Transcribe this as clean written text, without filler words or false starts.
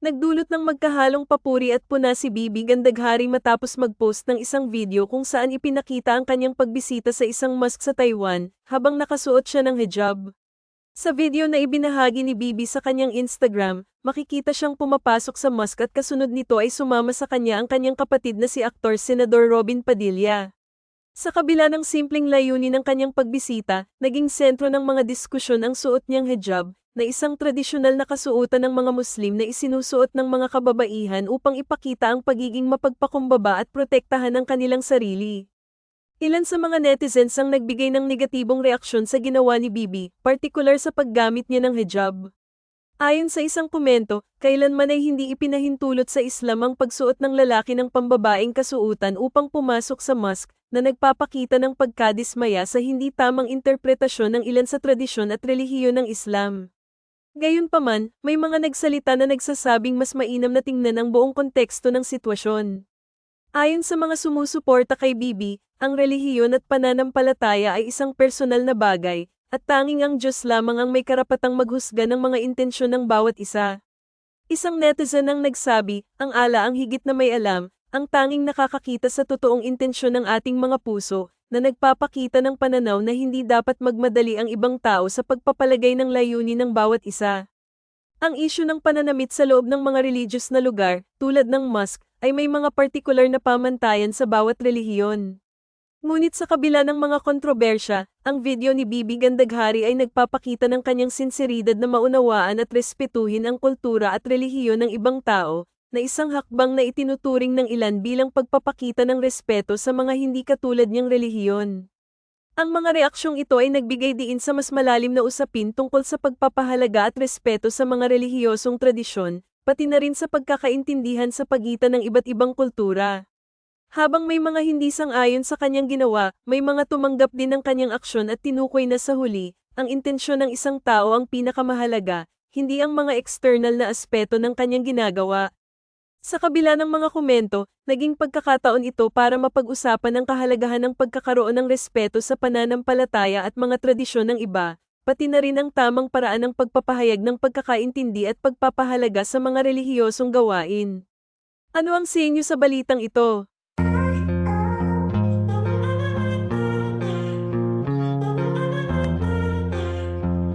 Nagdulot ng magkahalong papuri at puna si Bibi Gandaghari matapos mag-post ng isang video kung saan ipinakita ang kanyang pagbisita sa isang mosque sa Taiwan, habang nakasuot siya ng hijab. Sa video na ibinahagi ni Bibi sa kanyang Instagram, makikita siyang pumapasok sa mosque at kasunod nito ay sumama sa kanya ang kanyang kapatid na si aktor Senador Robin Padilla. Sa kabila ng simpleng layunin ng kanyang pagbisita, naging sentro ng mga diskusyon ang suot niyang hijab, na isang tradisyonal na kasuotan ng mga Muslim na isinusuot ng mga kababaihan upang ipakita ang pagiging mapagpakumbaba at protektahan ng kanilang sarili. Ilan sa mga netizens ang nagbigay ng negatibong reaksyon sa ginawa ni Bibi, partikular sa paggamit niya ng hijab. Ayon sa isang komento, kailanman ay hindi ipinahintulot sa Islam ang pagsuot ng lalaki ng pambabaeng kasuotan upang pumasok sa mosque, na nagpapakita ng pagkadismaya sa hindi tamang interpretasyon ng ilan sa tradisyon at relihiyon ng Islam. Gayunpaman, may mga nagsalita na nagsasabing mas mainam na tingnan ang buong konteksto ng sitwasyon. Ayon sa mga sumusuporta kay Bibi, ang relihiyon at pananampalataya ay isang personal na bagay, at tanging ang Diyos lamang ang may karapatang maghusga ng mga intensyon ng bawat isa. Isang netizen ang nagsabi, ang Allah ang higit na may alam, ang tanging nakakakita sa totoong intensyon ng ating mga puso, na nagpapakita ng pananaw na hindi dapat magmadali ang ibang tao sa pagpapalagay ng layunin ng bawat isa. Ang isyu ng pananamit sa loob ng mga religious na lugar, tulad ng mosque, ay may mga partikular na pamantayan sa bawat relihiyon. Ngunit sa kabila ng mga kontrobersya, ang video ni Bibi Gandaghari ay nagpapakita ng kanyang sinseridad na maunawaan at respetuhin ang kultura at relihiyon ng ibang tao, na isang hakbang na itinuturing ng ilan bilang pagpapakita ng respeto sa mga hindi katulad niyang relihiyon. Ang mga reaksyong ito ay nagbigay diin sa mas malalim na usapin tungkol sa pagpapahalaga at respeto sa mga relihiyosong tradisyon, pati na rin sa pagkakaintindihan sa pagitan ng iba't ibang kultura. Habang may mga hindi sang-ayon sa kanyang ginawa, may mga tumanggap din ng kanyang aksyon at tinukoy na sa huli, ang intensyon ng isang tao ang pinakamahalaga, hindi ang mga external na aspeto ng kanyang ginagawa. Sa kabila ng mga komento, naging pagkakataon ito para mapag-usapan ang kahalagahan ng pagkakaroon ng respeto sa pananampalataya at mga tradisyon ng iba, pati na rin ang tamang paraan ng pagpapahayag ng pagkakaintindi at pagpapahalaga sa mga relihiyosong gawain. Ano ang sa inyo sa balitang ito?